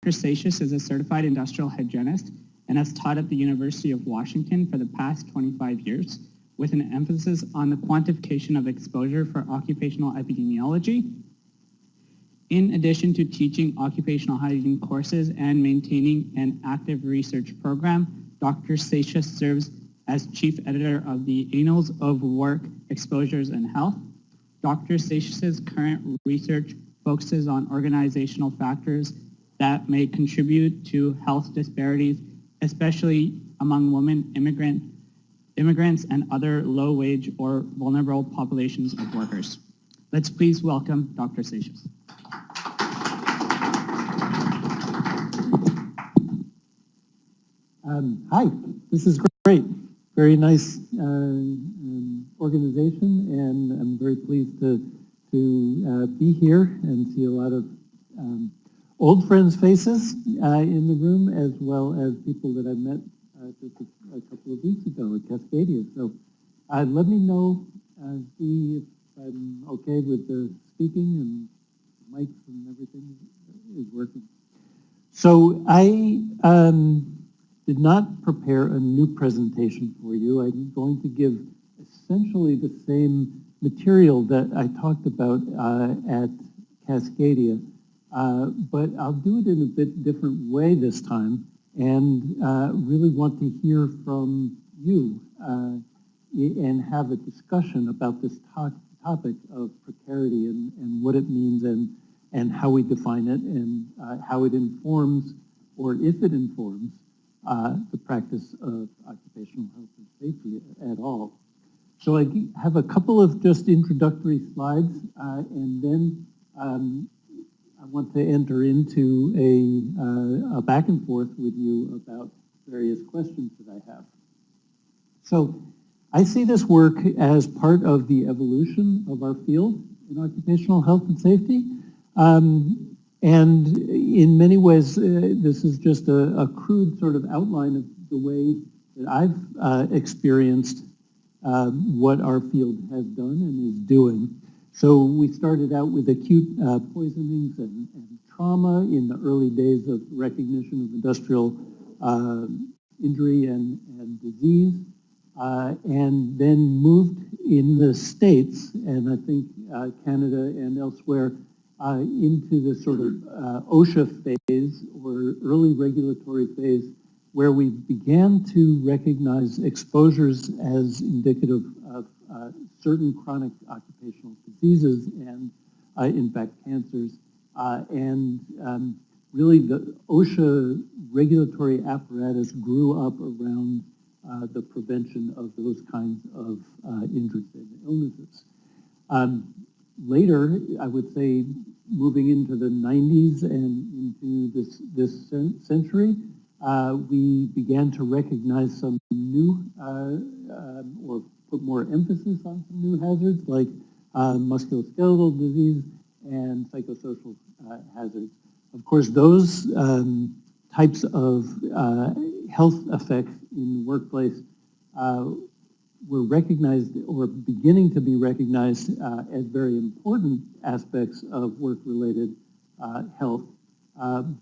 Dr. Seixas is a certified industrial hygienist and has taught at the University of Washington for the past 25 years, with an emphasis on the quantification of exposure for occupational epidemiology. In addition to teaching occupational hygiene courses and maintaining an active research program, Dr. Seixas serves as chief editor of the Annals of Work, Exposures, and Health. Dr. Seixas' current research focuses on organizational factors that may contribute to health disparities, especially among women, immigrants, and other low-wage or vulnerable populations of workers. Let's please welcome Dr. Seixas. Hi, this is great. Very nice organization, and I'm very pleased to be here and see a lot of old friends' faces in the room, as well as people that I met just a couple of weeks ago at Cascadia. So let me know, see if I'm okay with the speaking and the mics and everything is working. So I did not prepare a new presentation for you. I'm going to give essentially the same material that I talked about at Cascadia, but I'll do it in a bit different way this time, and really want to hear from you and have a discussion about this topic of precarity and what it means and how we define it and how it informs, or if it informs, the practice of occupational health and safety at all. So I have a couple of just introductory slides, and then I want to enter into a back and forth with you about various questions that I have. So I see this work as part of the evolution of our field in occupational health and safety. And in many ways, this is just a crude sort of outline of the way that I've experienced what our field has done and is doing. So we started out with acute poisonings and trauma in the early days of recognition of industrial injury and disease, and then moved in the States, and I think Canada and elsewhere, into the sort of OSHA phase, or early regulatory phase, where we began to recognize exposures as indicative of certain chronic occupational diseases and, in fact, cancers. Really, the OSHA regulatory apparatus grew up around the prevention of those kinds of injuries and illnesses. Later, I would say, moving into the 90s and into this century, we began to recognize some new, or put more emphasis on some new hazards, like musculoskeletal disease and psychosocial hazards. Of course, those types of health effects in the workplace were recognized, or beginning to be recognized, as very important aspects of work-related health,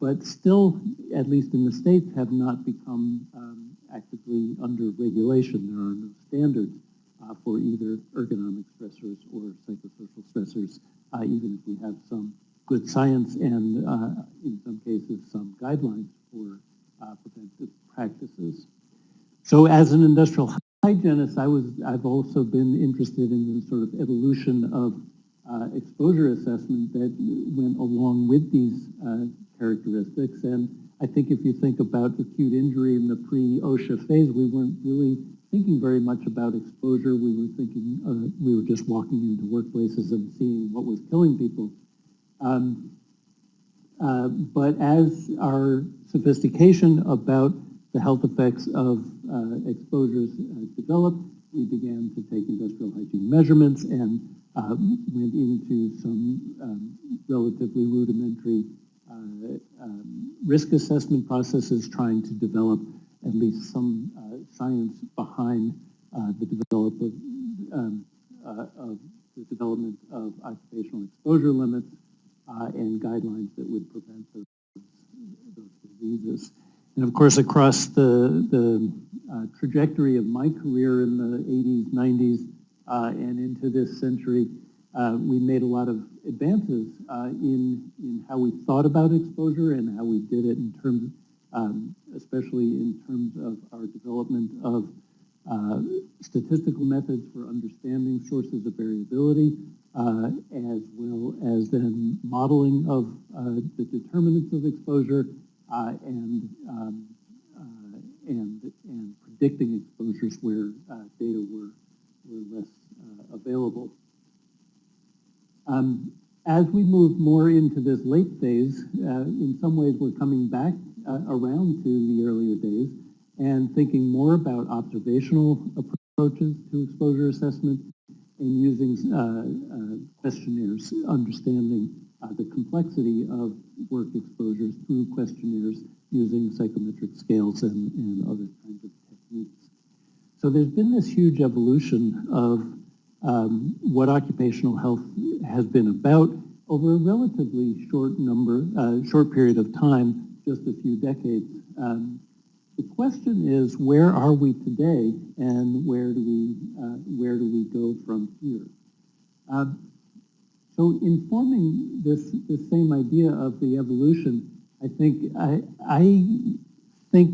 but still, at least in the States, have not become actively under regulation. There are no standards for either ergonomic stressors or psychosocial stressors, even if we have some good science and, in some cases, some guidelines for preventive practices. So as an industrial hygienist, I've also been interested in the sort of evolution of exposure assessment that went along with these characteristics. And I think if you think about acute injury in the pre-OSHA phase, we weren't really thinking very much about exposure. We were thinking, we were just walking into workplaces and seeing what was killing people. But as our sophistication about the health effects of exposures developed, we began to take industrial hygiene measurements and went into some relatively rudimentary risk assessment processes, trying to develop at least some science behind the development of occupational exposure limits and guidelines that would prevent those diseases. And of course, across the trajectory of my career in the 80s, 90s, and into this century, we made a lot of advances in how we thought about exposure and how we did it in terms, especially in terms of our development of statistical methods for understanding sources of variability, as well as then modeling of the determinants of exposure and predicting exposures where data were less available. As we move more into this late phase, in some ways we're coming back around to the earlier days and thinking more about observational approaches to exposure assessment and using questionnaires, understanding the complexity of work exposures through questionnaires using psychometric scales and other kinds of techniques. So there's been this huge evolution of what occupational health has been about over a relatively short period of time, just a few decades. The question is, where are we today, and where do we go from here? So informing this same idea of the evolution, I think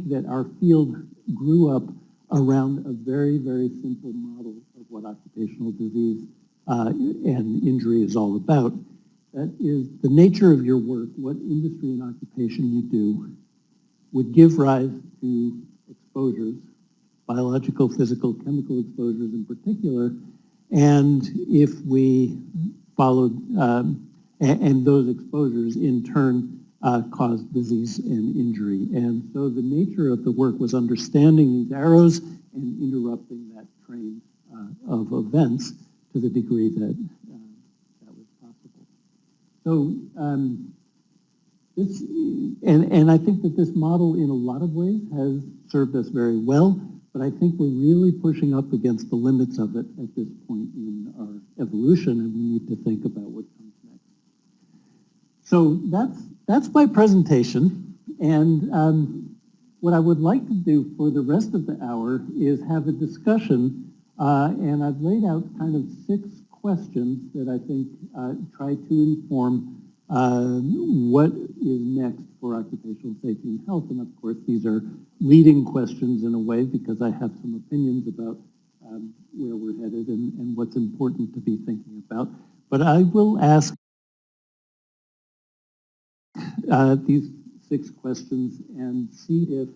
that our field grew up around a very, very simple model of what occupational disease and injury is all about. That is, the nature of your work, what industry and occupation you do, would give rise to exposures, biological, physical, chemical exposures in particular, and if we followed, and those exposures in turn caused disease and injury. And so the nature of the work was understanding these arrows and interrupting that train of events to the degree that that was possible. So and I think that this model in a lot of ways has served us very well, but I think we're really pushing up against the limits of it at this point in our evolution, and we need to think about what comes next. So that's my presentation, and what I would like to do for the rest of the hour is have a discussion, and I've laid out kind of 6 questions that I think try to inform what is next for occupational safety and health. And of course, these are leading questions in a way because I have some opinions about where we're headed and what's important to be thinking about. But I will ask these 6 questions and see if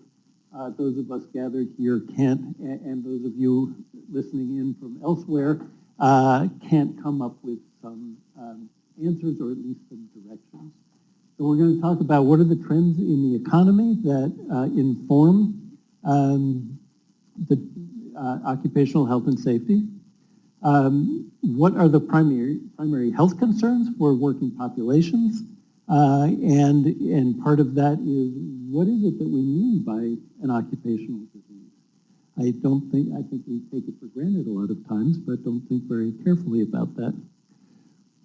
those of us gathered here can't, and those of you listening in from elsewhere, can't come up with some answers or at least some directions. So we're going to talk about what are the trends in the economy that inform the occupational health and safety. What are the primary health concerns for working populations? And part of that is, what is it that we mean by an occupational disease? I think we take it for granted a lot of times, but don't think very carefully about that.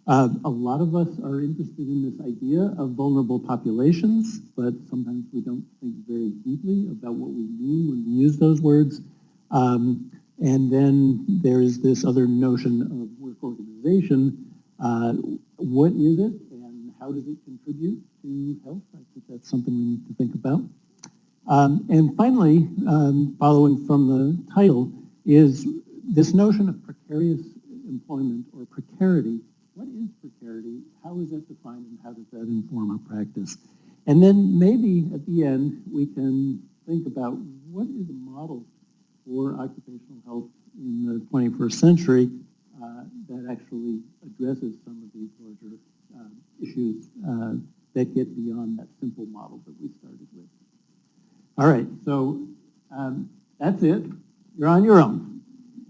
A lot of us are interested in this idea of vulnerable populations, but sometimes we don't think very deeply about what we mean when we use those words. And then there is this other notion of work organization. What is it, and how does it contribute to health? I think that's something we need to think about. And finally, following from the title, is this notion of precarious employment or precarity. What is precarity? How is that defined, and how does that inform our practice? And then maybe at the end, we can think about what is a model for occupational health in the 21st century that actually addresses some of these larger issues that get beyond that simple model that we started with. All right, so that's it. You're on your own.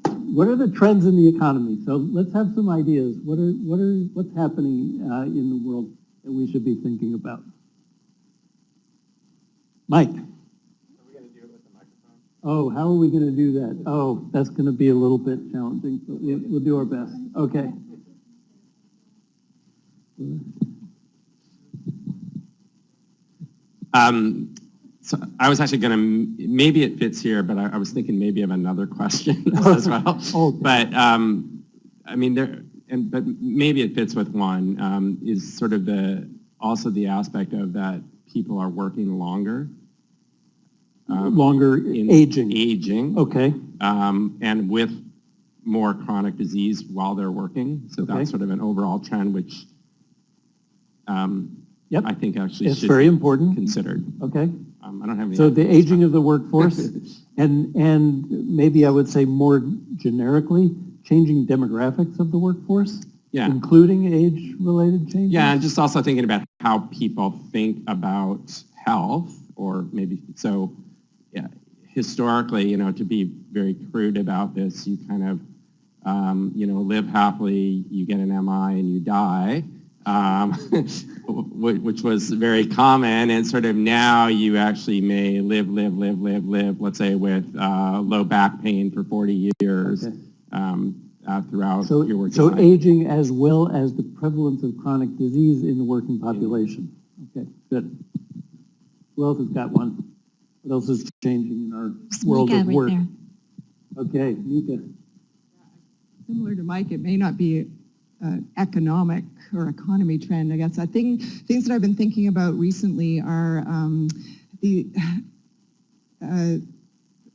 What are the trends in the economy? So let's have some ideas. What's happening in the world that we should be thinking about? Mike. Are we going to do it with the microphone? Oh, how are we going to do that? Oh, that's going to be a little bit challenging, but we'll do our best. Okay. So I was actually going to, maybe it fits here, but I was thinking maybe of another question as well. Oh. But I mean, but maybe it fits with one, is sort of also the aspect of that people are working longer. Longer aging. Aging. Okay. And with more chronic disease while they're working. So Okay. that's sort of an overall trend, which Yep. I think actually It's should very be important. considered. Okay. I don't have any. So the aging of the workforce, and maybe I would say more generically, changing demographics of the workforce, Yeah. including age-related changes. Yeah, and just also thinking about how people think about health, or maybe, so, yeah, historically, you know, to be very crude about this, you kind of, you know, live happily, you get an MI and you die, which was very common, and sort of now you actually may live, let's say with low back pain for 40 years. Okay. Throughout your working So life. aging as well as the prevalence of chronic disease in the working population. Okay, good. Who else has got one? What else is changing in our world of work? Right there. Okay, Mika. Similar to Mike, it may not be an economic or economy trend, I guess. I think things that I've been thinking about recently are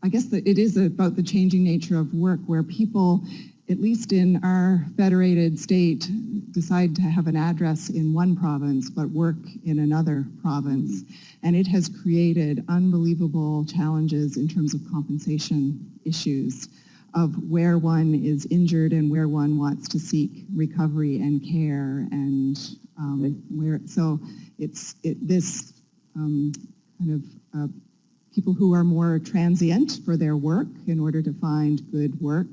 I guess that it is about the changing nature of work, where people, at least in our federated state, decide to have an address in one province but work in another province. And it has created unbelievable challenges in terms of compensation issues, of where one is injured and where one wants to seek recovery and care, and where, so this kind of people who are more transient for their work in order to find good work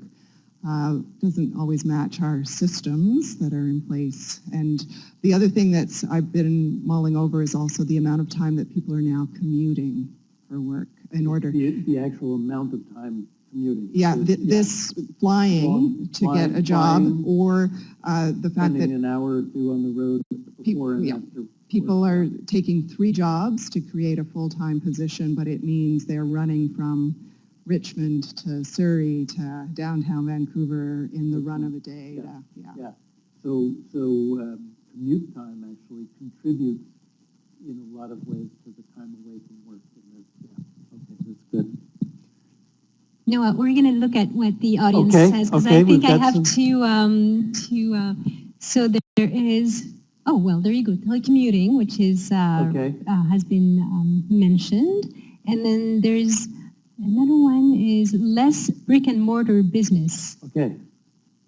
doesn't always match our systems that are in place. And the other thing that's I've been mulling over is also the amount of time that people are now commuting for work in order. The actual amount of time commuting. Yeah, this flying to get a job, flying, or the fact spending that an hour or two on the road before and after. people are taking 3 jobs to create a full-time position, but it means they're running from Richmond to Surrey to downtown Vancouver in the run of a day. Yeah. So commute time actually contributes in a lot of ways to the time away from work. And okay, that's good. No, we're going to look at what the audience Okay, says, because okay, I think we've I got have so there is, oh, well, there you go, telecommuting, which is has been mentioned. And then there's another one is less brick and mortar business. Okay,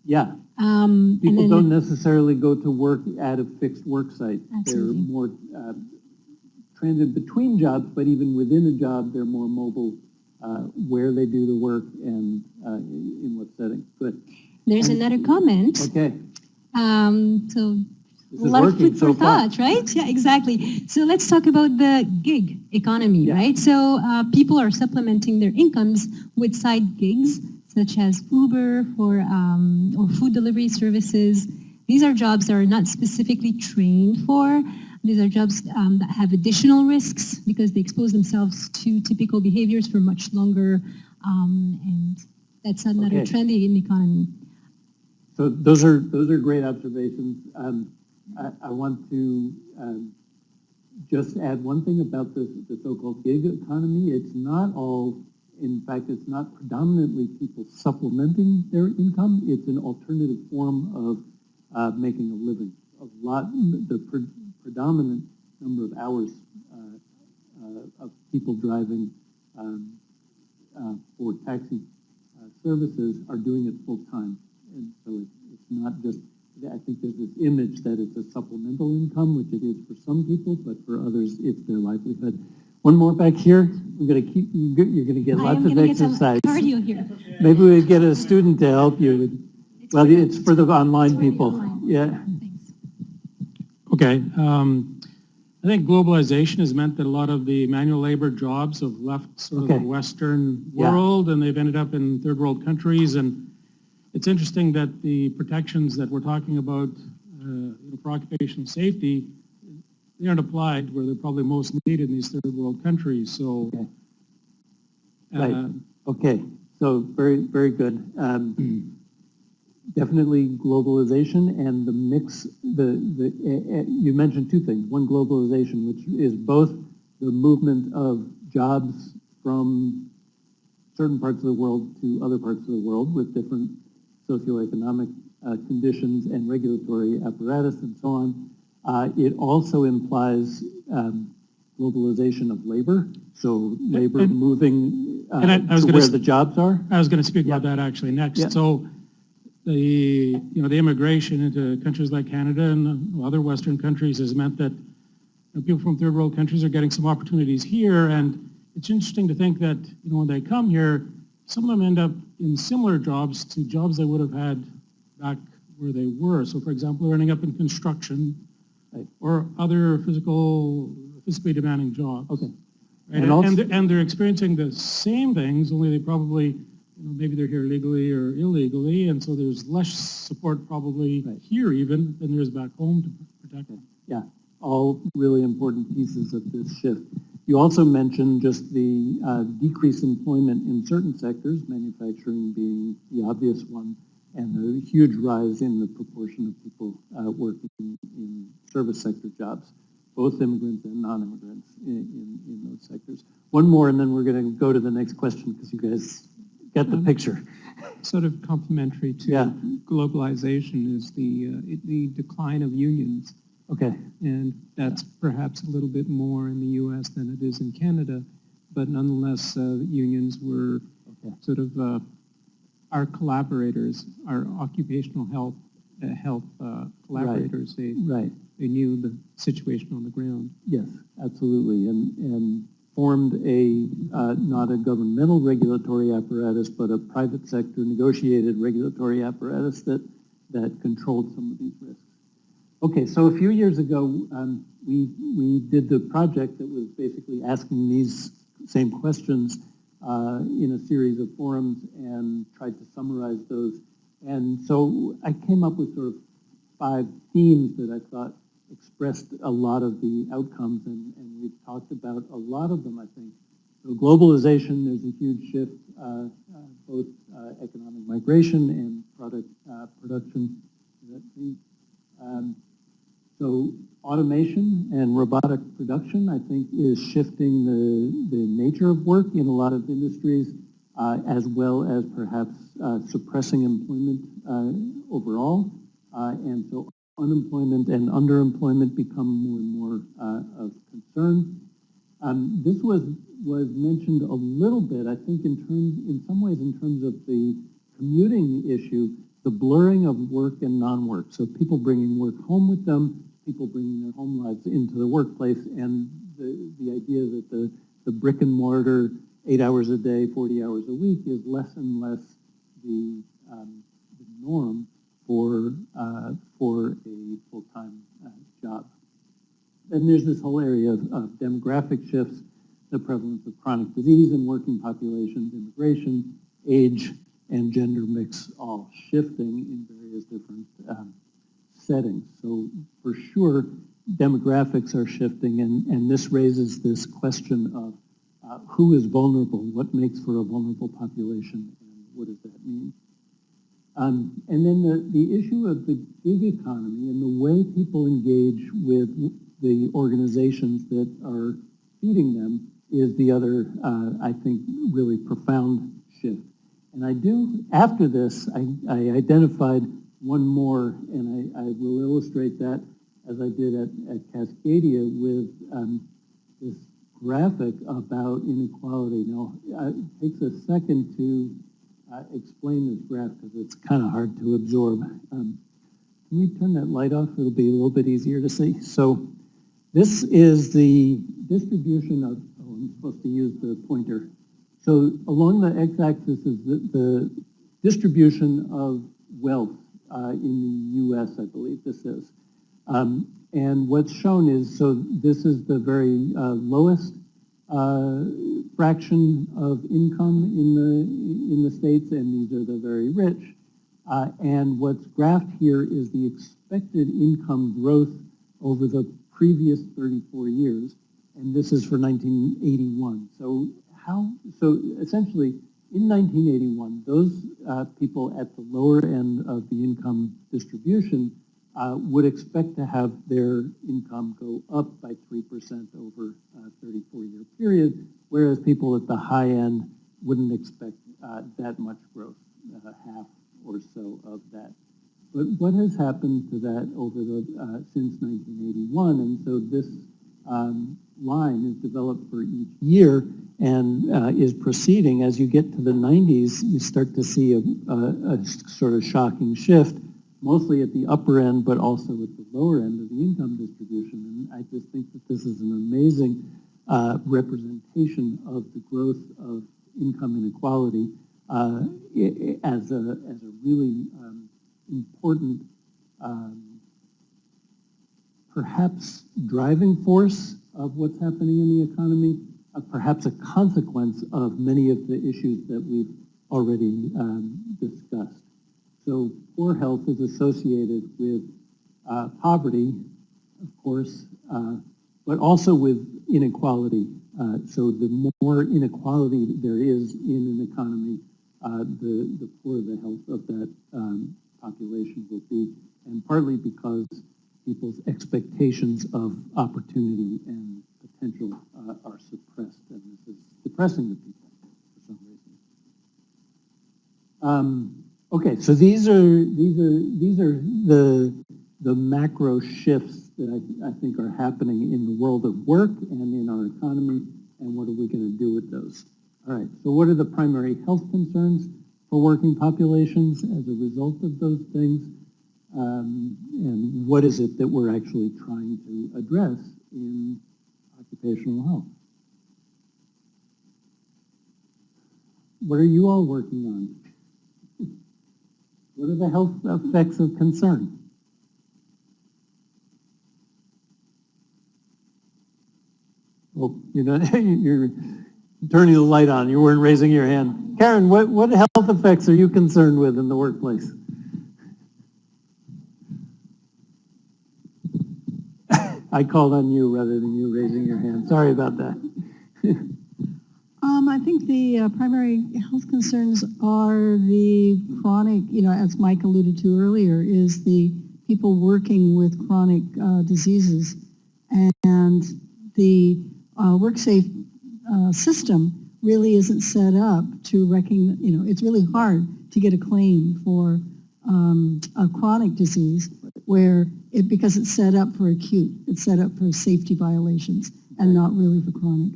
yeah. And People then, don't necessarily go to work at a fixed work site. Absolutely. They're more transit between jobs, but even within a job, they're more mobile where they do the work and in what setting. Good. there's another comment. Okay. So This a is lot of working food so for far. thought, right? Yeah, exactly. So let's talk about the gig economy, Yeah. right? So people are supplementing their incomes with side gigs, such as Uber or food delivery services. These are jobs that are not specifically trained for. These are jobs that have additional risks because they expose themselves to typical behaviors for much longer, and that's another trend in the economy. So those are great observations. I want to just add one thing about the so-called gig economy. It's not all, in fact, it's not predominantly people supplementing their income. It's an alternative form of making a living. The predominant number of hours of people driving for taxi services are doing it full time. And so it's not just, I think there's this image that it's a supplemental income, which it is for some people, but for others, it's their livelihood. One more back here. We're going to keep, you're going to get lots of exercise. Cardio here. Maybe we get a student to help you. Well, it's for the online people. Yeah. Thanks. Okay. I think globalization has meant that a lot of the manual labor jobs have left sort of the Western world, and they've ended up in third world countries. And it's interesting that the protections that we're talking about for occupational safety they aren't applied where they're probably most needed in these third world countries. So, Okay. Right. Okay. So very, very good. Definitely globalization and the mix. You mentioned two things. One, globalization, which is both the movement of jobs from certain parts of the world to other parts of the world with different socioeconomic conditions and regulatory apparatus and so on. It also implies globalization of labor, so labor moving to where the jobs are. I was going to speak about that actually next. Yeah. So the immigration into countries like Canada and other Western countries has meant that people from third world countries are getting some opportunities here, and it's interesting to think that when they come here, some of them end up in similar jobs to jobs they would have had back where they were. So, for example, they're ending up in construction or other physically demanding jobs. Okay. Right? And they're experiencing the same things, only they probably, maybe they're here legally or illegally, and so there's less support probably here even than there is back home to protect them. Yeah, all really important pieces of this shift. You also mentioned just the decreased employment in certain sectors, manufacturing being the obvious one, and the huge rise in the proportion of people working in service sector jobs, both immigrants and non-immigrants in those sectors. One more, and then we're going to go to the next question because you guys get the picture. Sort of complementary to globalization is the decline of unions. Okay. And that's perhaps a little bit more in the U.S. than it is in Canada, but nonetheless, unions were sort of our collaborators, our occupational health collaborators. They knew the situation on the ground. Yes, absolutely, and formed a not a governmental regulatory apparatus, but a private sector negotiated regulatory apparatus that controlled some of these risks. Okay, so a few years ago, we did the project that was basically asking these same questions in a series of forums and tried to summarize those. And so I came up with sort of 5 themes that I thought expressed a lot of the outcomes, and we've talked about a lot of them, I think. So globalization, there's a huge shift, both economic migration and production. So automation and robotic production, I think, is shifting the nature of work in a lot of industries, as well as perhaps suppressing employment overall. And so unemployment and underemployment become more and more of concern. This was mentioned a little bit, I think, in some ways in terms of the commuting issue, the blurring of work and non-work. So people bringing work home with them, people bringing their home lives into the workplace, and the idea that the brick and mortar 8 hours a day, 40 hours a week is less and less the norm for a full-time job. Then there's this whole area of demographic shifts, the prevalence of chronic disease in working populations, immigration, age, and gender mix all shifting in various different settings. So for sure, demographics are shifting, and this raises this question of who is vulnerable, what makes for a vulnerable population, and what does that mean? And then the issue of the gig economy and the way people engage with the organizations that are feeding them is the other, I think, really profound shift. And after this, I identified one more, and I will illustrate that as I did at Cascadia with this graphic about inequality. Now, it takes a second to explain this graph because it's kind of hard to absorb. Can we turn that light off? It'll be a little bit easier to see. So this is the distribution of, I'm supposed to use the pointer. So along the x-axis is the distribution of wealth in the U.S., I believe this is. And what's shown is, so this is the very lowest fraction of income in the states, and these are the very rich. And what's graphed here is the expected income growth over the previous 34 years, and this is for 1981. So essentially, in 1981, those people at the lower end of the income distribution would expect to have their income go up by 3% over a 34-year period, whereas people at the high end wouldn't expect that much growth, half or so of that. But what has happened to that over the since 1981? And so this line is developed for each year and is proceeding. As you get to the 90s, you start to see a sort of shocking shift, mostly at the upper end, but also at the lower end of the income distribution. And I just think that this is an amazing representation of the growth of income inequality as a really important, perhaps driving force of what's happening in the economy, perhaps a consequence of many of the issues that we've already discussed. So poor health is associated with poverty, of course, but also with inequality. So the more inequality there is in an economy, the poorer the health of that population will be, and partly because people's expectations of opportunity and potential are suppressed, and this is depressing to people for some reason. Okay, so these are the macro shifts that I think are happening in the world of work and in our economy, and what are we going to do with those? All right, so what are the primary health concerns for working populations as a result of those things? And what is it that we're actually trying to address in occupational health? What are you all working on? What are the health effects of concern? Well, you're turning the light on. You weren't raising your hand. Karen, what health effects are you concerned with in the workplace? I called on you rather than you raising your hand. Sorry about that. I think the primary health concerns are the chronic, as Mike alluded to earlier, is the people working with chronic diseases, and the WorkSafe system really isn't set up to recognize, it's really hard to get a claim for a chronic disease because it's set up for acute, it's set up for safety violations and not really for chronic.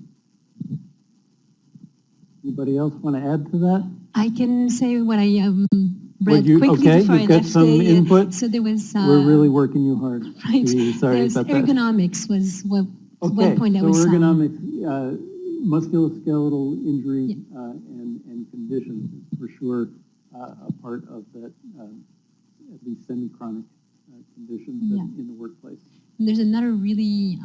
Anybody else want to add to that? I can say what I read quickly okay, before I you've got left some input. So there was... We're really working you hard. Right. Sorry about that. Ergonomics was one point that so was... ergonomics, musculoskeletal injury and conditions is for sure a part of that, at least semi-chronic conditions in the workplace. And there's another really,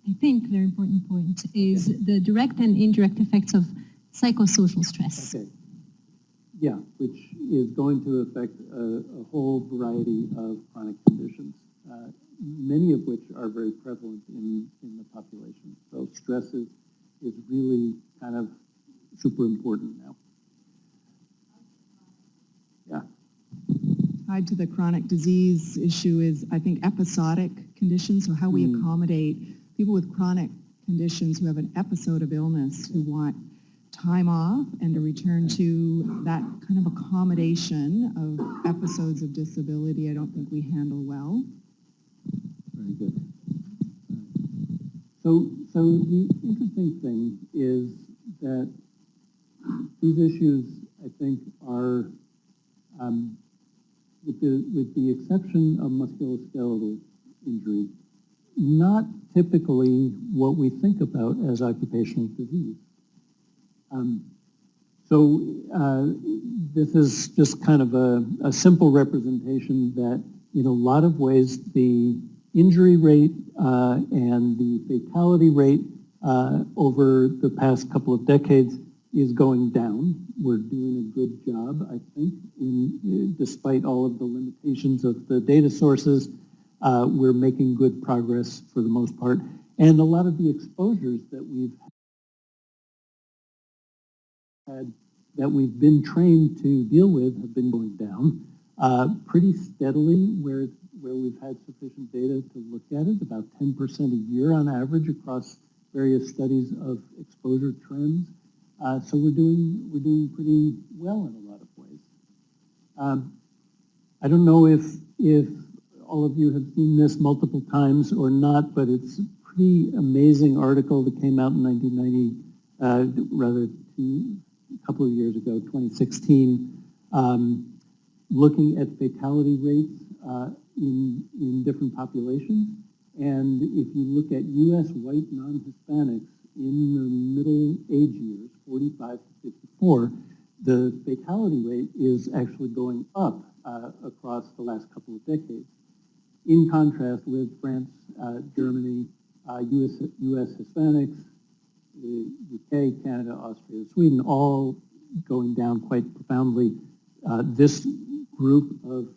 I think, very important point is the direct and indirect effects of psychosocial stress. Okay. Yeah, which is going to affect a whole variety of chronic conditions, many of which are very prevalent in the population. So stress is really kind of super important now. Yeah. Tied to the chronic disease issue is, I think, episodic conditions, so how we accommodate people with chronic conditions who have an episode of illness who want time off and to return to that kind of accommodation of episodes of disability. I don't think we handle well. Very good. So the interesting thing is that these issues, I think, are, with the exception of musculoskeletal injury, not typically what we think about as occupational disease. This is just kind of a simple representation that in a lot of ways the injury rate and the fatality rate over the past couple of decades is going down. We're doing a good job, I think, despite all of the limitations of the data sources. we're making good progress for the most part. And a lot of the exposures that we've had, that we've been trained to deal with, have been going down pretty steadily where we've had sufficient data to look at it, about 10% a year on average across various studies of exposure trends. So we're doing pretty well in a lot of ways. I don't know if all of you have seen this multiple times or not, but it's a pretty amazing article that came out in 1990, a couple of years ago, 2016, looking at fatality rates in different populations. And if you look at U.S. white non-Hispanics in the middle age years, 45 to 54, the fatality rate is actually going up across the last couple of decades. In contrast with France, Germany, U.S. Hispanics, the UK, Canada, Austria, Sweden, all going down quite profoundly. This group of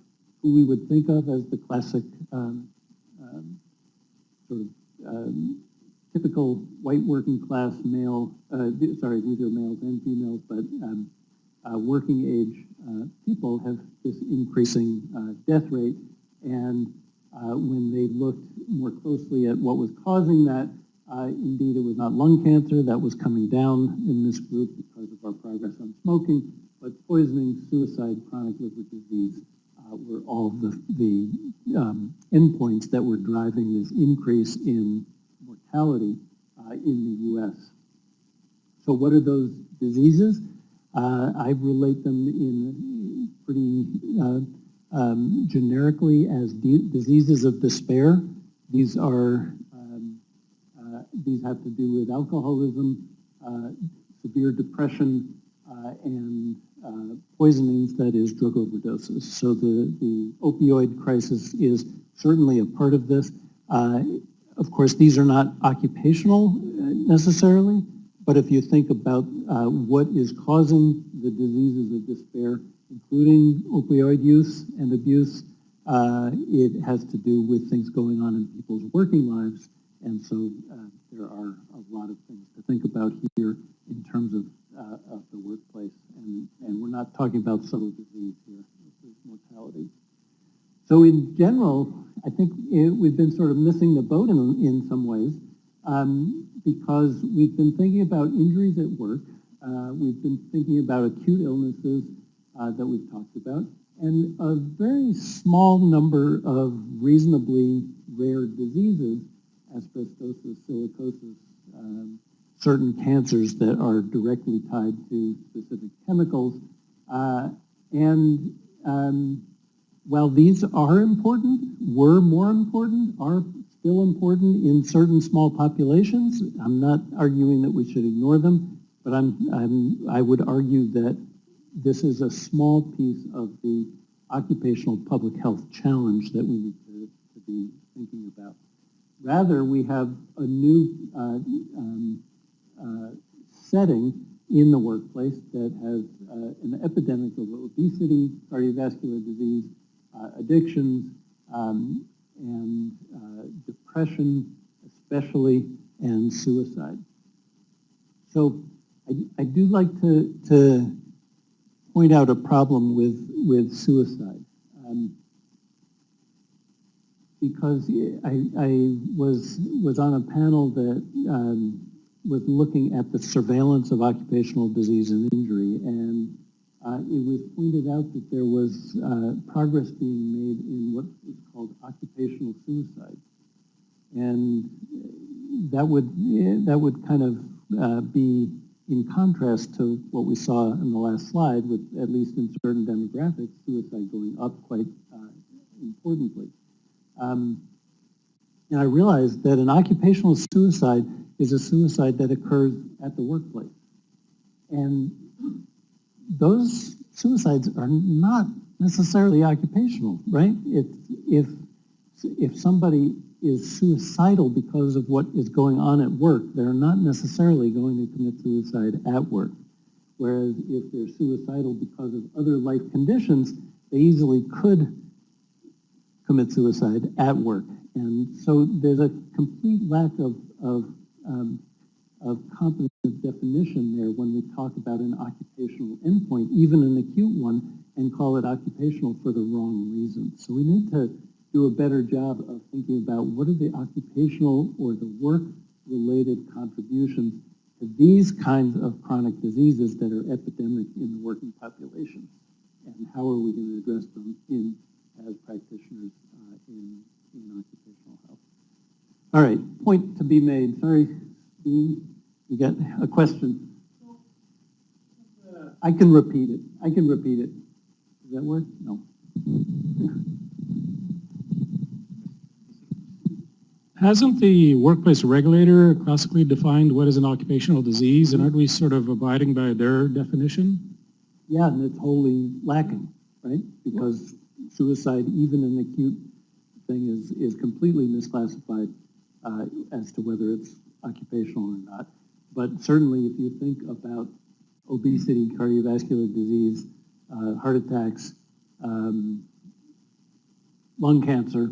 who we would think of as the classic typical white working class male, sorry, these are males and females, but working age people have this increasing death rate. And when they looked more closely at what was causing that, indeed it was not lung cancer that was coming down in this group because of our progress on smoking, but poisoning, suicide, chronic liver disease were all the endpoints that were driving this increase in mortality in the U.S. So what are those diseases? I relate them in pretty generically as diseases of despair. These are these have to do with alcoholism, severe depression, and poisonings, that is, drug overdoses. So the opioid crisis is certainly a part of this. Of course, these are not occupational necessarily, but if you think about what is causing the diseases of despair, including opioid use and abuse, it has to do with things going on in people's working lives. And so there are a lot of things to think about here in terms of the workplace. And we're not talking about subtle disease here, this is mortality. So in general, I think we've been sort of missing the boat in some ways because we've been thinking about injuries at work. We've been thinking about acute illnesses that we've talked about, and a very small number of reasonably rare diseases, asbestosis, silicosis, certain cancers that are directly tied to specific chemicals. While these are important, were more important, are still important in certain small populations, I'm not arguing that we should ignore them, but I would argue that this is a small piece of the occupational public health challenge that we need to be thinking about. Rather, we have a new setting in the workplace that has an epidemic of obesity, cardiovascular disease, addictions, and depression especially, and suicide. So I do like to point out a problem with suicide. Because I was on a panel that was looking at the surveillance of occupational disease and injury, and it was pointed out that there was progress being made in what is called occupational suicide, and that would kind of be in contrast to what we saw in the last slide, with at least in certain demographics, suicide going up quite importantly. And I realized that an occupational suicide is a suicide that occurs at the workplace. And those suicides are not necessarily occupational, right? If somebody is suicidal because of what is going on at work, they're not necessarily going to commit suicide at work. Whereas if they're suicidal because of other life conditions, they easily could commit suicide at work. And so there's a complete lack of competent definition there when we talk about an occupational endpoint, even an acute one, and call it occupational for the wrong reasons. So we need to do a better job of thinking about what are the occupational or the work-related contributions to these kinds of chronic diseases that are epidemic in the working population, and how are we going to address them as practitioners in occupational health. All right, point to be made. Sorry, Dean, you got a question? I can repeat it. Does that work? No. Hasn't the workplace regulator classically defined what is an occupational disease, and aren't we sort of abiding by their definition? Yeah, and it's wholly lacking, right? Because suicide, even an acute thing, is completely misclassified as to whether it's occupational or not. But certainly if you think about obesity, cardiovascular disease, heart attacks, lung cancer,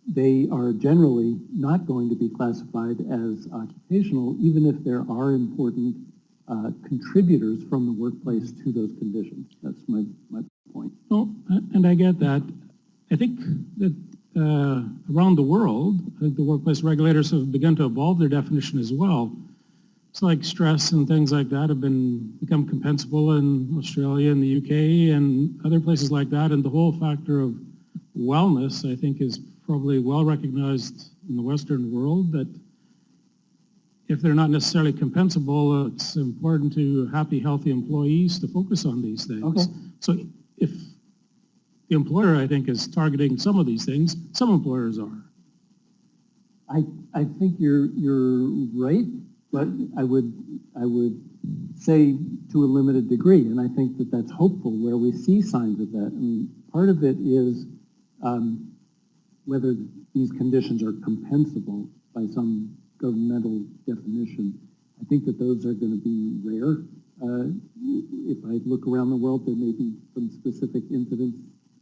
they are generally not going to be classified as occupational, even if there are important contributors from the workplace to those conditions. That's my point. Oh, and I get that. I think that around the world, I think the workplace regulators have begun to evolve their definition as well. It's like stress and things like that have become compensable in Australia and the UK and other places like that. And the whole factor of wellness, I think, is probably well recognized in the Western world, that if they're not necessarily compensable, it's important to happy, healthy employees to focus on these things. Okay. So if the employer, I think, is targeting some of these things, some employers are. I think you're right, but I would say to a limited degree, and I think that that's hopeful where we see signs of that. I mean, part of it is whether these conditions are compensable by some governmental definition. I think that those are going to be rare. If I look around the world, there may be some specific incidents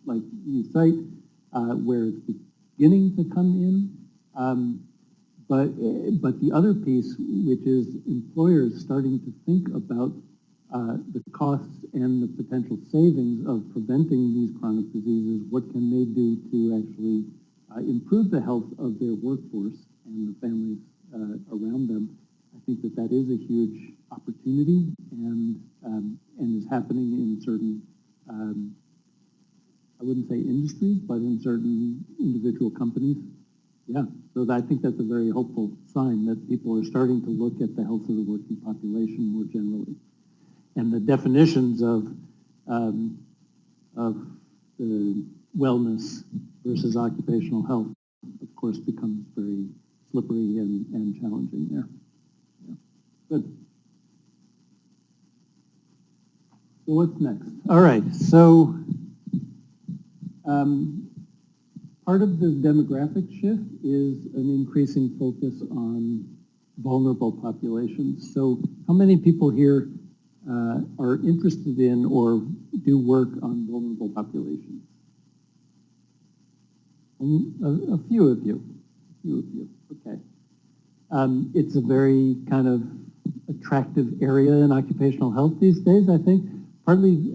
like you cite where it's beginning to come in. But the other piece, which is employers starting to think about the costs and the potential savings of preventing these chronic diseases, what can they do to actually improve the health of their workforce and the families around them. I think that is a huge opportunity and is happening in certain, I wouldn't say industries, but in certain individual companies. Yeah, so I think that's a very hopeful sign that people are starting to look at the health of the working population more generally. And the definitions of the wellness versus occupational health, of course, becomes very slippery and challenging there. Yeah. Good. So what's next? All right, so part of the demographic shift is an increasing focus on vulnerable populations. So how many people here are interested in or do work on vulnerable populations? A few of you. Okay. It's a very kind of attractive area in occupational health these days, I think, partly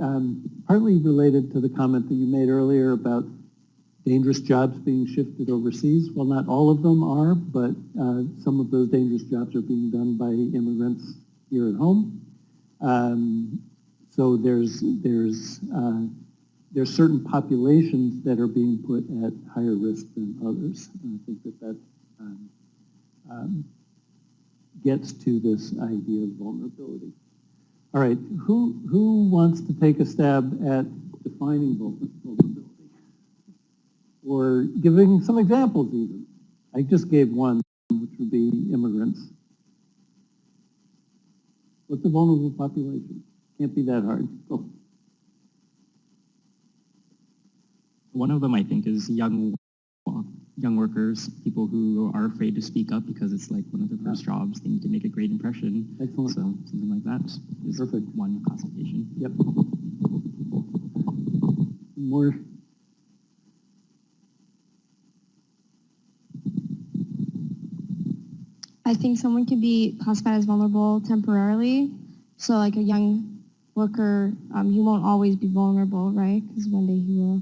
related to the comment that you made earlier about dangerous jobs being shifted overseas. Well, not all of them are, but some of those dangerous jobs are being done by immigrants here at home. So there's certain populations that are being put at higher risk than others. And I think that gets to this idea of vulnerability. All right, who wants to take a stab at defining vulnerability? Or giving some examples even. I just gave one, which would be immigrants. What's a vulnerable population? Can't be that hard. Go. One of them, I think, is young workers, people who are afraid to speak up because it's like one of their first jobs. They need to make a great impression. Excellent. So something like that is Perfect. one classification. Yep. More. I think someone can be classified as vulnerable temporarily. So like a young worker, he won't always be vulnerable, right? Because one day he will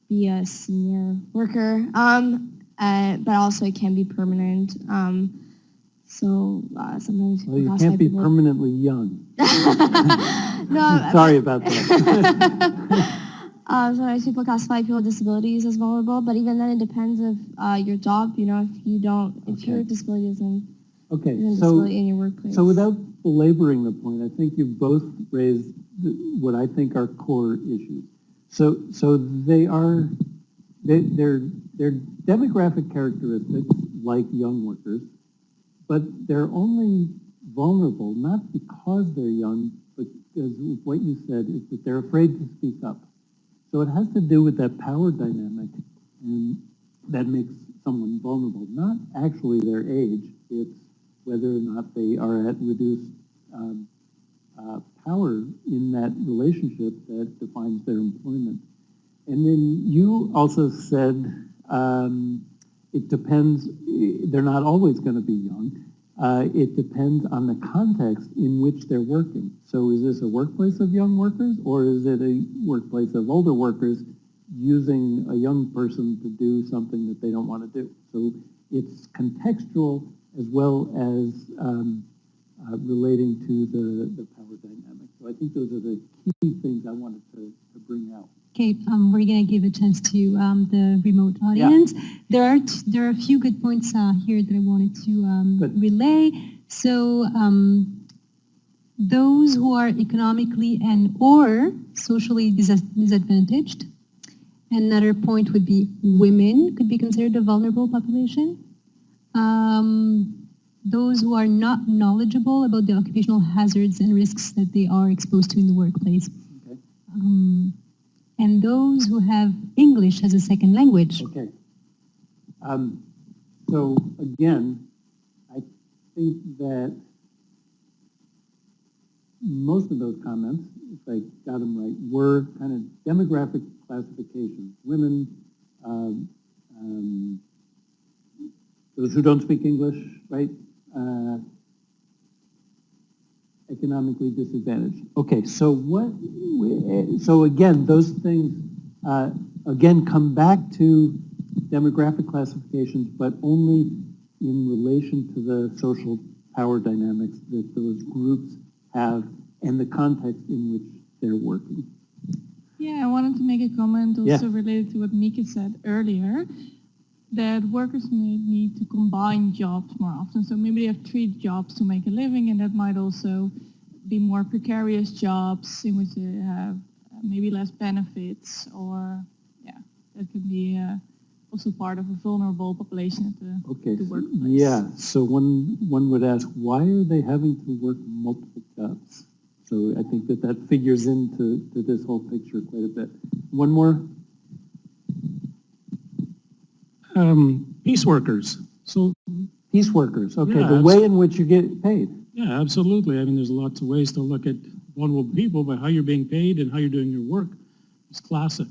be a senior worker. But also it can be permanent. Sometimes Well, you can't be people permanently young. No, Sorry about that. Sometimes people classify people with disabilities as vulnerable, but even then it depends of your job. You know, if your disability isn't Okay, disability in your workplace. so without belaboring the point, I think you've both raised what I think are core issues. So they're demographic characteristics like young workers, but they're only vulnerable not because they're young, but because what you said is that they're afraid to speak up. So it has to do with that power dynamic, and that makes someone vulnerable. Not actually their age, it's whether or not they are at reduced power in that relationship that defines their employment. And then you also said it depends, they're not always going to be young. It depends on the context in which they're working. So is this a workplace of young workers, or is it a workplace of older workers using a young person to do something that they don't want to do? So it's contextual as well as relating to the power dynamic. So I think those are the key things I wanted to bring out. Okay, we're going to give a chance to the remote audience. Yeah. There are a few good points here that I wanted to relay. So those who are economically and or socially disadvantaged. Another point would be women could be considered a vulnerable population. Those who are not knowledgeable about the occupational hazards and risks that they are exposed to in the workplace. Okay. And those who have English as a second language. Okay. So again, I think that most of those comments, if I got them right, were kind of demographic classifications. Women, those who don't speak English, right? Economically disadvantaged. Okay, so so again, those things, again, come back to demographic classifications, but only in relation to the social power dynamics that those groups have and the context in which they're working. Yeah, I wanted to make a comment also related to what Mika said earlier, that workers may need to combine jobs more often. So maybe they have 3 jobs to make a living, and that might also be more precarious jobs in which they have maybe less benefits, or that can be also part of a vulnerable population at the workplace. Yeah, so one would ask, why are they having to work multiple jobs? So I think that figures into this whole picture quite a bit. One more? Peace workers. So peace workers, okay, the way in which you get paid. Yeah, absolutely. I mean, there's lots of ways to look at vulnerable people, but how you're being paid and how you're doing your work is classic.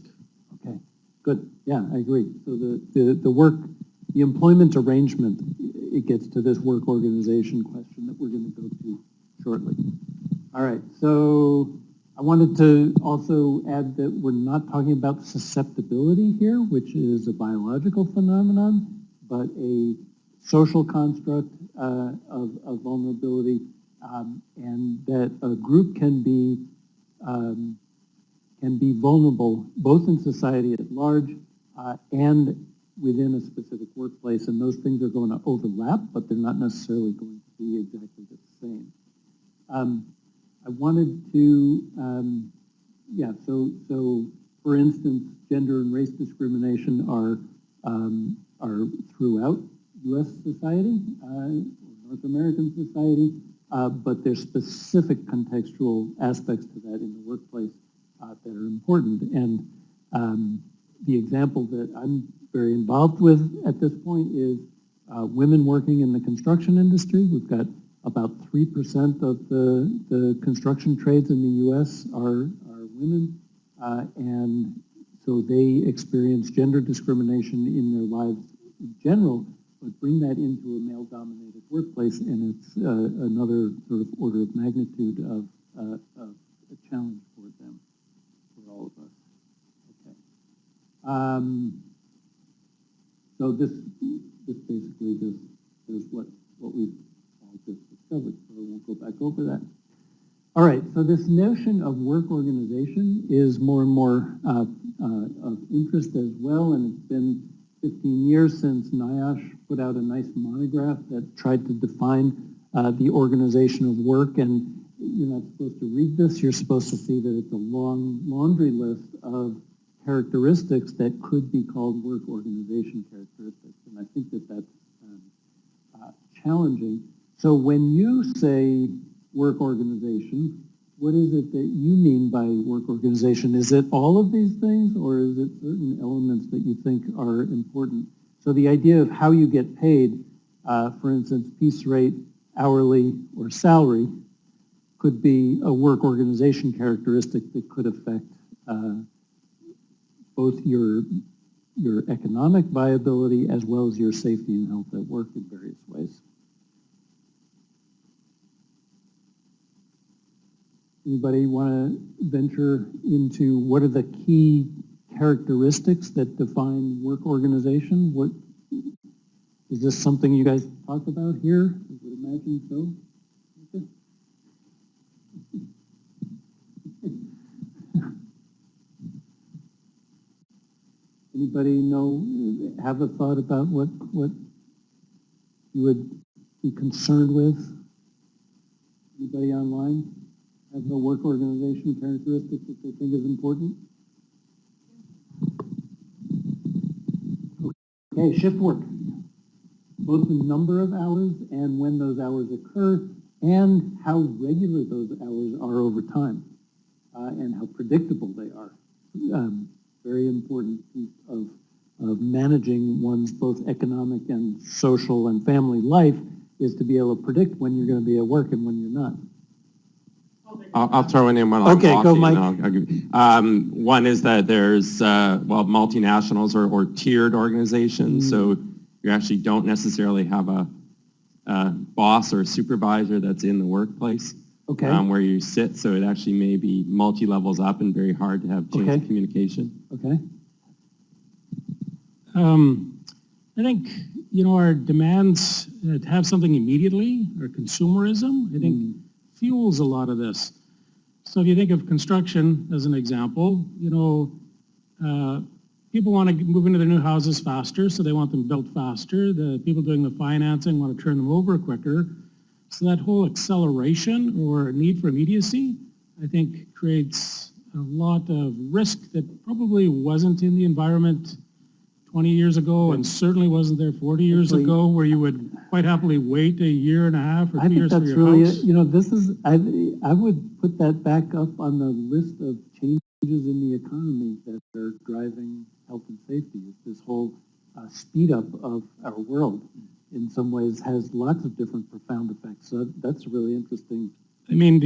Okay, good. Yeah, I agree. So the employment arrangement, it gets to this work organization question that we're going to go to shortly. All right, so I wanted to also add that we're not talking about susceptibility here, which is a biological phenomenon, but a social construct of vulnerability, and that a group can be vulnerable both in society at large and within a specific workplace, and those things are going to overlap, but they're not necessarily going to be exactly the same. I wanted to, so for instance, gender and race discrimination are throughout U.S. society, North American society, but there's specific contextual aspects to that in the workplace that are important. And the example that I'm very involved with at this point is women working in the construction industry. We've got about 3% of the construction trades in the U.S. are women, and so they experience gender discrimination in their lives in general, but bring that into a male-dominated workplace, and it's another sort of order of magnitude of a challenge for them, for all of us. Okay. So this basically just is what we've all just discovered, so I won't go back over that. All right, so this notion of work organization is more and more of interest as well, and it's been 15 years since NIOSH put out a nice monograph that tried to define the organization of work, and you're not supposed to read this, you're supposed to see that it's a long laundry list of characteristics that could be called work organization characteristics, and I think that that's challenging. So when you say work organization, what is it that you mean by work organization? Is it all of these things, or is it certain elements that you think are important? So the idea of how you get paid, for instance, piece rate, hourly, or salary, could be a work organization characteristic that could affect both your economic viability as well as your safety and health at work in various ways. Anybody want to venture into what are the key characteristics that define work organization? What is this something you guys talk about here? I would imagine so. Okay. Anybody have a thought about what you would be concerned with? Anybody online have a work organization characteristic that they think is important? Okay, shift work. Both the number of hours and when those hours occur, and how regular those hours are over time, and how predictable they are. Very important piece of managing one's both economic and social and family life is to be able to predict when you're going to be at work and when you're not. I'll throw in one. Okay, go, Mike. One is that there's, multinationals or tiered organizations. So you actually don't necessarily have a boss or a supervisor that's in the workplace. Okay. Where you sit, so it actually may be multi-levels up and very hard to have change of communication. Okay. I think, our demands to have something immediately, or consumerism, I think fuels a lot of this. So if you think of construction as an example, people want to move into their new houses faster, so they want them built faster. The people doing the financing want to turn them over quicker. So that whole acceleration or need for immediacy, I think, creates a lot of risk that probably wasn't in the environment 20 years ago, and certainly wasn't there 40 years ago, where you would quite happily wait a year and a half or 2 years for your house. This is, I would put that back up on the list of changes in the economy that are driving health and safety. It's this whole speed up of our world. In some ways has lots of different profound effects. So that's really interesting. I mean,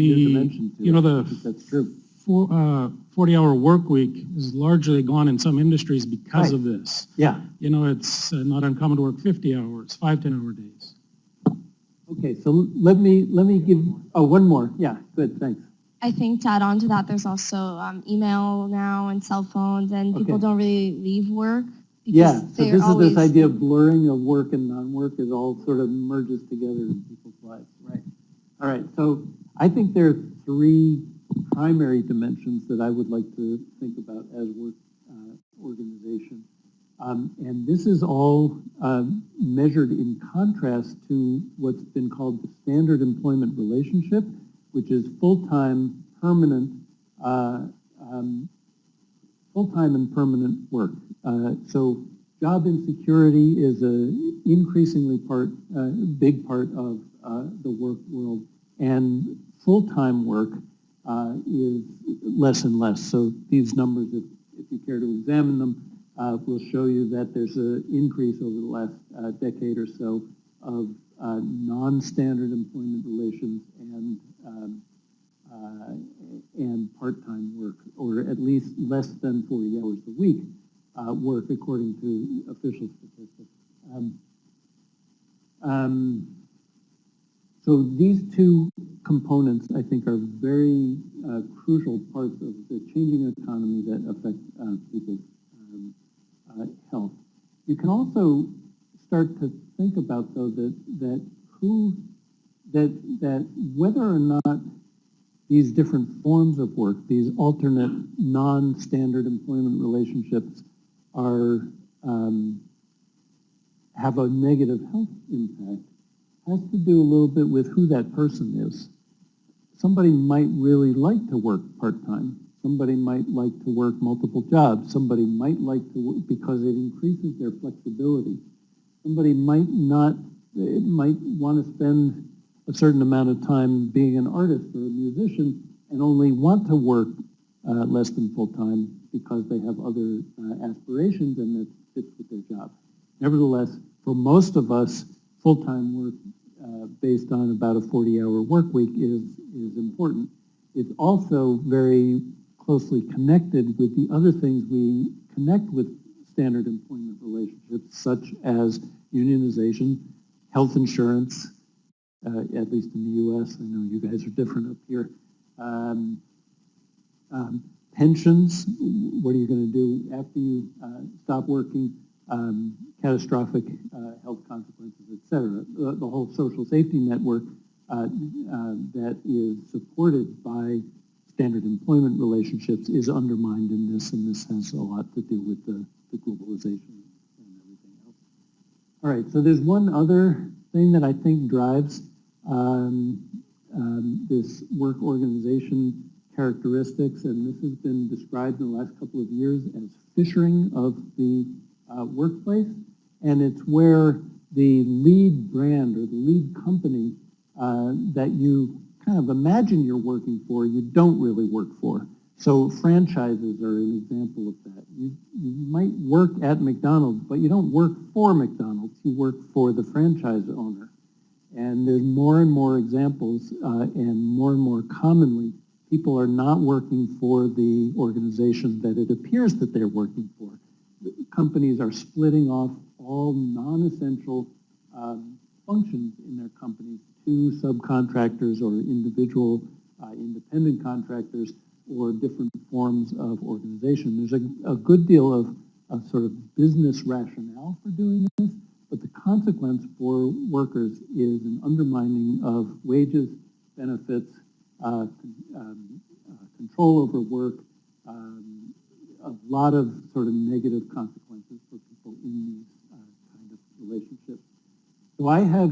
that's true. 40-hour work week is largely gone in some industries because of this. Yeah. It's not uncommon to work 50 hours, 5 10-hour days. Okay, so let me give, one more. Yeah, good, thanks. I think to add on to that, there's also email now and cell phones, and people don't really leave work. Yeah, so this is this idea of blurring of work and non-work is all sort of merges together in people's lives, right? All right, so I think there are 3 primary dimensions that I would like to think about as work organization. And this is all measured in contrast to what's been called the standard employment relationship, which is full-time, permanent, full-time and permanent work. So job insecurity is a increasingly big part of the work world, and full-time work is less and less. So these numbers, if you care to examine them, will show you that there's an increase over the last decade or so of non-standard employment relations and part-time work, or at least less than 40 hours a week work, according to official statistics. So these two components, I think, are very crucial parts of the changing economy that affect people's health. You can also start to think about, though, that whether or not these different forms of work, these alternate non-standard employment relationships, are have a negative health impact, has to do a little bit with who that person is. Somebody might really like to work part-time. Somebody might like to work multiple jobs. Somebody might like to work because it increases their flexibility. Somebody might not, might want to spend a certain amount of time being an artist or a musician and only want to work less than full-time because they have other aspirations and that fits with their job. Nevertheless, for most of us, full-time work based on about a 40-hour work week is important. It's also very closely connected with the other things we connect with standard employment relationships, such as unionization, health insurance, at least in the U.S. I know you guys are different up here. Pensions, what are you going to do after you stop working? Catastrophic health consequences, et cetera. The whole social safety network that is supported by standard employment relationships is undermined in this, and this has a lot to do with the globalization and everything else. All right, so there's one other thing that I think drives this work organization characteristics, and this has been described in the last couple of years as fishing of the workplace, and it's where the lead brand or the lead company that you kind of imagine you're working for, you don't really work for. So franchises are an example of that. You might work at McDonald's, but you don't work for McDonald's, you work for the franchise owner. And there's more and more examples, and more commonly, people are not working for the organization that it appears that they're working for. Companies are splitting off all non-essential functions in their companies to subcontractors or individual independent contractors or different forms of organization. There's a good deal of sort of business rationale for doing this, but the consequence for workers is an undermining of wages, benefits, control over work, a lot of sort of negative consequences for people in these kind of relationships. So I've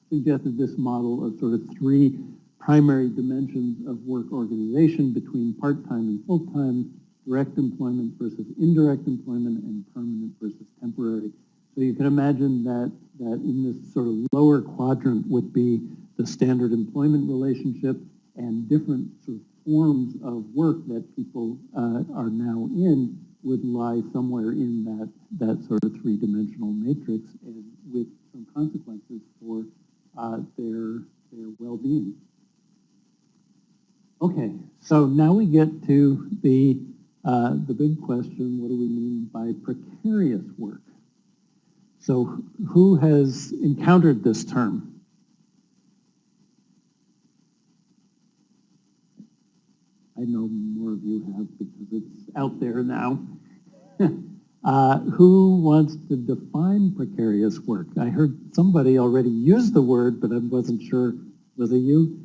suggested this model of sort of three primary dimensions of work organization between part-time and full-time, direct employment versus indirect employment, and permanent versus temporary. So you can imagine that in this sort of lower quadrant would be the standard employment relationship, and different sort of forms of work that people are now in would lie somewhere in that sort of three-dimensional matrix, and with some consequences for their well-being. Okay, so now we get to the big question: what do we mean by precarious work? So who has encountered this term? I know more of you have because it's out there now. Who wants to define precarious work? I heard somebody already use the word, but I wasn't sure. Was it you?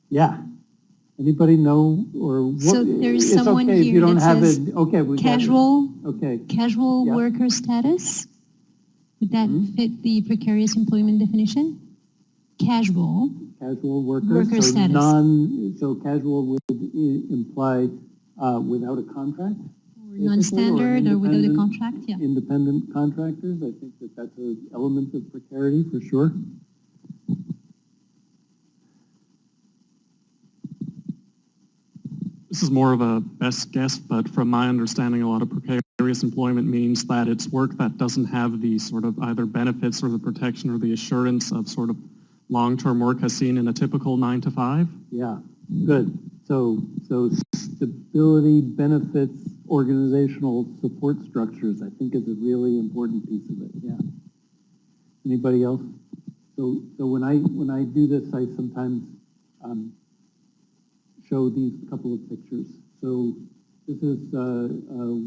Yeah. Anybody know, or what? So there's it's someone okay here if you don't that have says it. Okay, we casual, okay. Casual Yeah. worker status. Would that fit the precarious employment definition? Casual. Casual workers. Worker so status. So casual would imply without a contract. Or non-standard or without a contract, yeah. Independent contractors. I think that's an element of precarity for sure. This is more of a best guess, but from my understanding, a lot of precarious employment means that it's work that doesn't have the sort of either benefits or the protection or the assurance of sort of long-term work as seen in a typical 9-to-5. Yeah, good. So stability, benefits, organizational support structures, I think, is a really important piece of it. Yeah. Anybody else? So when I do this, I sometimes show these couple of pictures. So this is a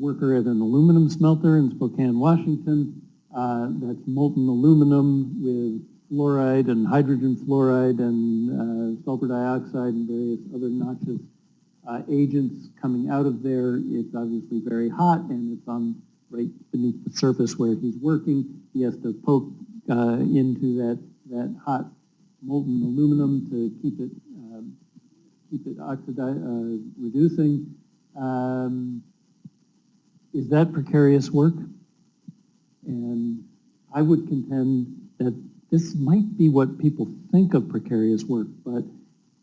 worker at an aluminum smelter in Spokane, Washington. That's molten aluminum with fluoride and hydrogen fluoride and sulfur dioxide and various other noxious agents coming out of there. It's obviously very hot, and it's on right beneath the surface where he's working. He has to poke into that hot molten aluminum to keep it reducing. Is that precarious work? And I would contend that this might be what people think of precarious work, but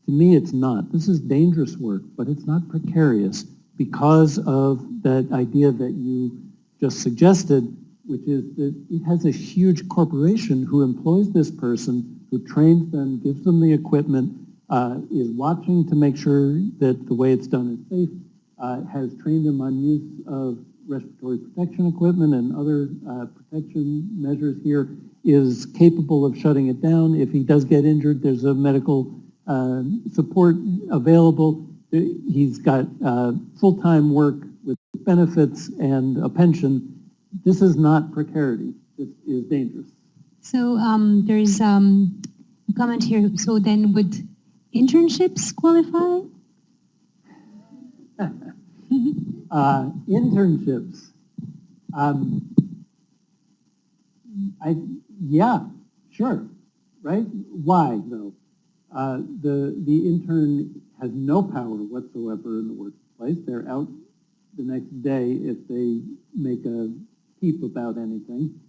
to me it's not. This is dangerous work, but it's not precarious because of that idea that you just suggested, which is that it has a huge corporation who employs this person, who trains them, gives them the equipment, is watching to make sure that the way it's done is safe, has trained them on use of respiratory protection equipment and other protection measures here, is capable of shutting it down. If he does get injured, there's a medical support available. He's got full-time work with benefits and a pension. This is not precarity. This is dangerous. So there's a comment here. So then would internships qualify? Internships. Yeah, sure, right? Why, though? The intern has no power whatsoever in the workplace. They're out the next day if they make a peep about anything.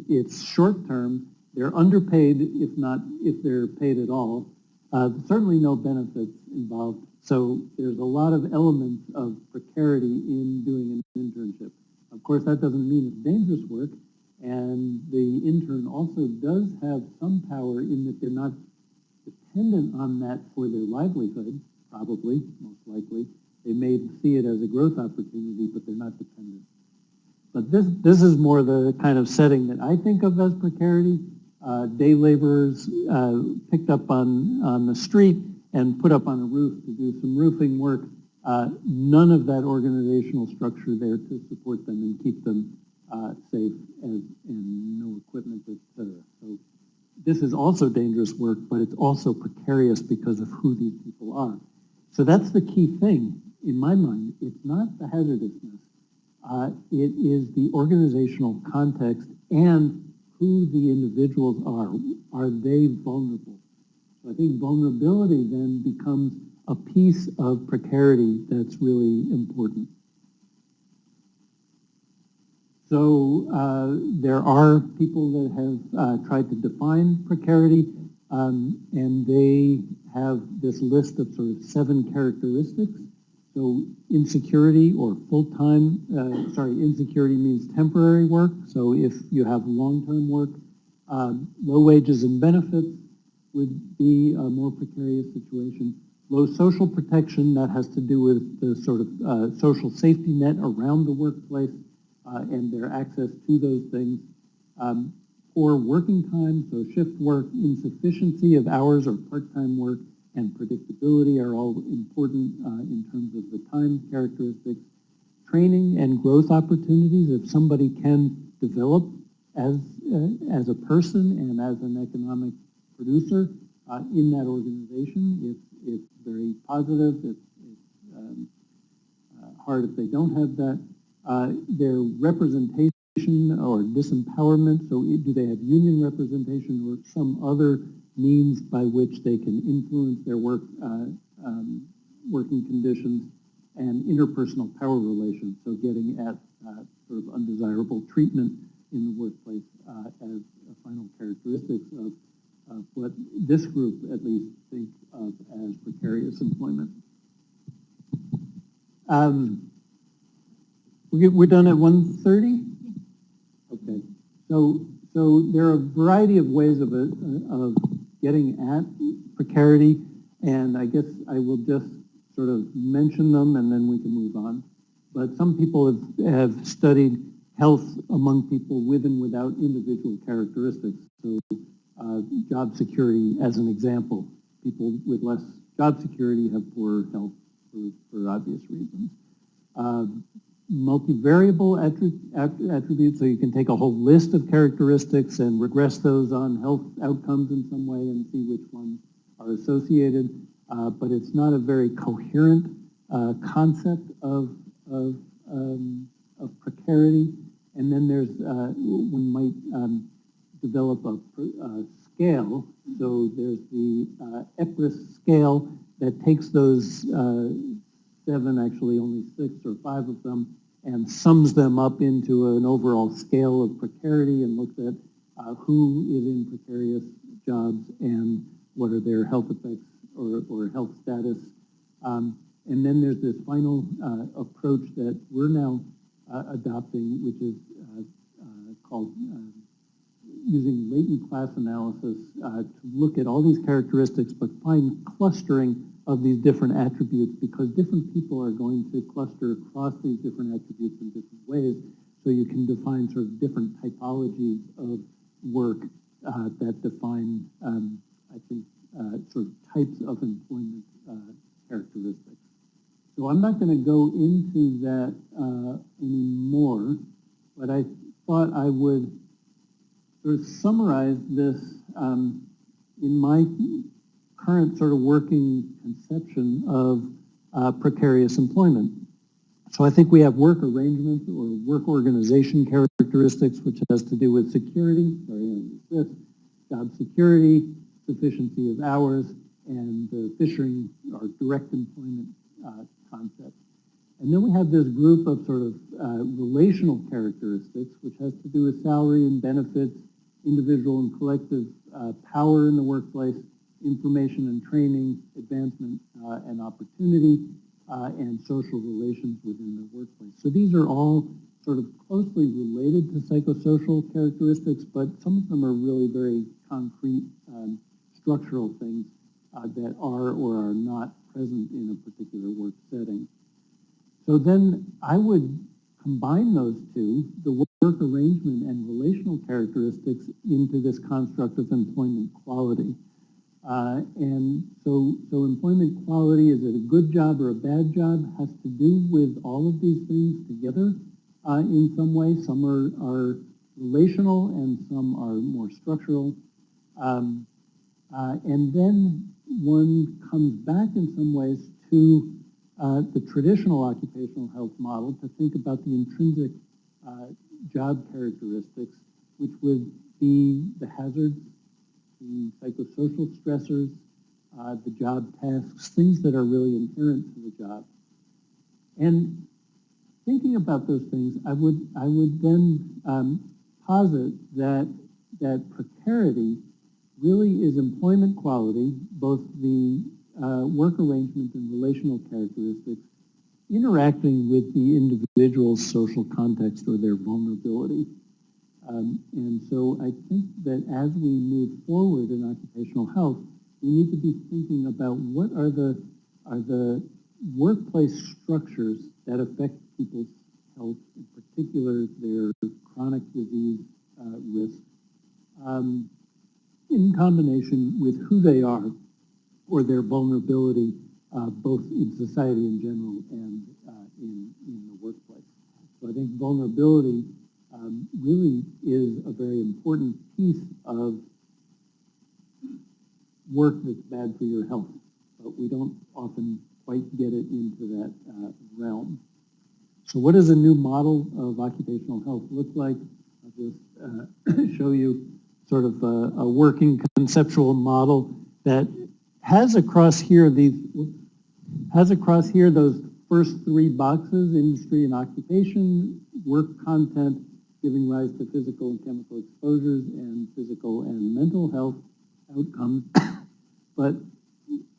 It's short term. They're underpaid, if they're paid at all. Certainly no benefits involved. So there's a lot of elements of precarity in doing an internship. Of course, that doesn't mean it's dangerous work. And the intern also does have some power in that they're not dependent on that for their livelihood, probably, most likely. They may see it as a growth opportunity, but they're not dependent. But this is more the kind of setting that I think of as precarity. Day laborers picked up on the street and put up on a roof to do some roofing work. None of that organizational structure there to support them and keep them safe and no equipment, etc. So this is also dangerous work, but it's also precarious because of who these people are. So that's the key thing in my mind. It's not the hazardousness. It is the organizational context and who the individuals are. Are they vulnerable? So I think vulnerability then becomes a piece of precarity that's really important. So there are people that have tried to define precarity, and they have this list of sort of 7 characteristics. So insecurity or insecurity means temporary work. So if you have long-term work, low wages and benefits would be a more precarious situation. Low social protection, that has to do with the sort of social safety net around the workplace and their access to those things. Poor working time, so shift work, insufficiency of hours or part-time work, and predictability are all important in terms of the time characteristics. Training and growth opportunities, if somebody can develop as a person and as an economic producer in that organization, it's very positive. It's hard if they don't have that. Their representation or disempowerment, so do they have union representation or some other means by which they can influence their working conditions, and interpersonal power relations, so getting at sort of undesirable treatment in the workplace as a final characteristics of what this group at least think of as precarious employment. We're done at 1:30? Okay. So there are a variety of ways of getting at precarity, and I guess I will just sort of mention them and then we can move on. but some people have studied health among people with and without individual characteristics. So job security as an example. People with less job security have poorer health for obvious reasons. Multivariable attributes, so you can take a whole list of characteristics and regress those on health outcomes in some way and see which ones are associated, but it's not a very coherent concept of precarity. And then there's, one might develop a scale. So there's the EPRIS scale that takes those 7, actually only 6 or 5 of them, and sums them up into an overall scale of precarity and looks at who is in precarious jobs and what are their health effects or health status. And then there's this final approach that we're now adopting, which is called using latent class analysis to look at all these characteristics but find clustering of these different attributes, because different people are going to cluster across these different attributes in different ways. So you can define sort of different typologies of work that define, I think, sort of types of employment characteristics. So I'm not going to go into that anymore, but I thought I would sort of summarize this in my current sort of working conception of precarious employment. So I think we have work arrangement or work organization characteristics, which has to do with security, job security, sufficiency of hours, and the fishing or direct employment concept. And then we have this group of sort of relational characteristics, which has to do with salary and benefits, individual and collective power in the workplace, information and training, advancement and opportunity, and social relations within the workplace. So these are all sort of closely related to psychosocial characteristics, but some of them are really very concrete structural things that are or are not present in a particular work setting. So then I would combine those two, the work arrangement and relational characteristics, into this construct of employment quality. And so employment quality, is it a good job or a bad job, has to do with all of these things together in some way. Some are relational and some are more structural. And then one comes back in some ways to the traditional occupational health model to think about the intrinsic job characteristics, which would be the hazards, the psychosocial stressors, the job tasks, things that are really inherent to the job. And thinking about those things, I would then posit that precarity really is employment quality, both the work arrangement and relational characteristics, interacting with the individual's social context or their vulnerability. And so I think that as we move forward in occupational health, we need to be thinking about what are the workplace structures that affect people's health, in particular their chronic disease risk, in combination with who they are or their vulnerability, both in society in general and in the workplace. So I think vulnerability really is a very important piece of work that's bad for your health, but we don't often quite get it into that realm. So what does a new model of occupational health look like? I'll just show you sort of a working conceptual model that has across here those first 3 boxes: industry and occupation, work content, giving rise to physical and chemical exposures, and physical and mental health outcomes. But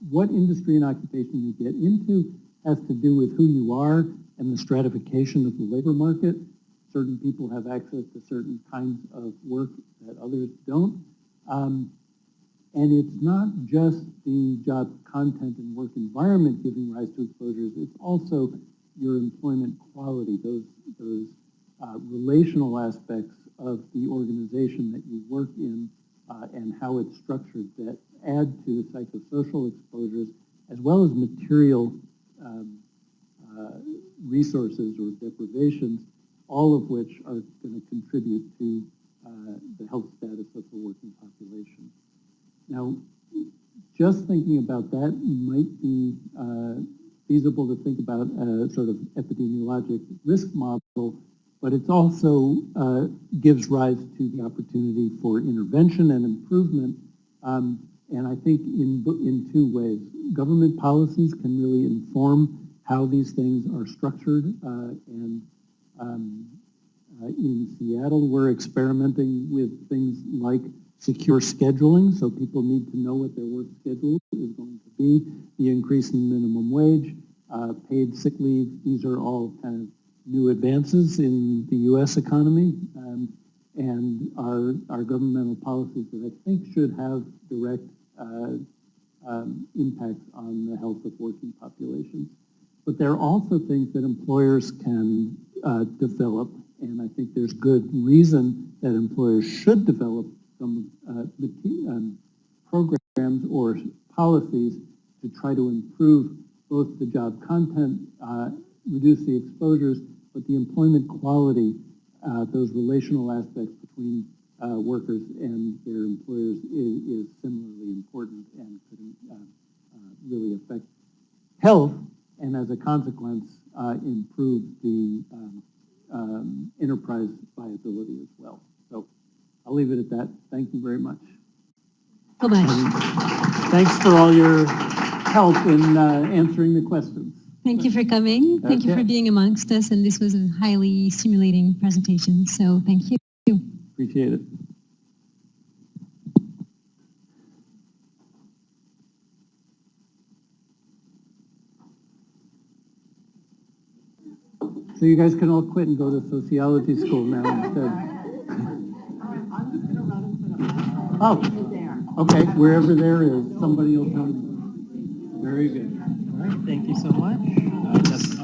what industry and occupation you get into has to do with who you are and the stratification of the labor market. Certain people have access to certain kinds of work that others don't. And it's not just the job content and work environment giving rise to exposures, it's also your employment quality, those relational aspects of the organization that you work in and how it's structured that add to the psychosocial exposures as well as material resources or deprivations, all of which are going to contribute to the health status of the working population. Now, just thinking about that might be feasible to think about a sort of epidemiologic risk model, but it also gives rise to the opportunity for intervention and improvement. And I think in two ways. Government policies can really inform how these things are structured. And in Seattle, we're experimenting with things like secure scheduling, so people need to know what their work schedule is going to be, the increase in minimum wage, paid sick leave. These are all kind of new advances in the U.S. economy, and our governmental policies that I think should have direct impacts on the health of working populations. But there are also things that employers can develop, and I think there's good reason that employers should develop some programs or policies to try to improve both the job content, reduce the exposures, but the employment quality, those relational aspects between workers and their employers is similarly important and could really affect health and as a consequence improve the enterprise viability as well. So I'll leave it at that. Thank you very much. Thanks for all your help in answering the questions. Thank you for coming. Thank you for being amongst us, and this was a highly stimulating presentation, so thank you. Appreciate it. So you guys can all quit and go to sociology school now instead. Oh, okay, wherever there is, somebody will tell me. Very good. All right, thank you so much. That's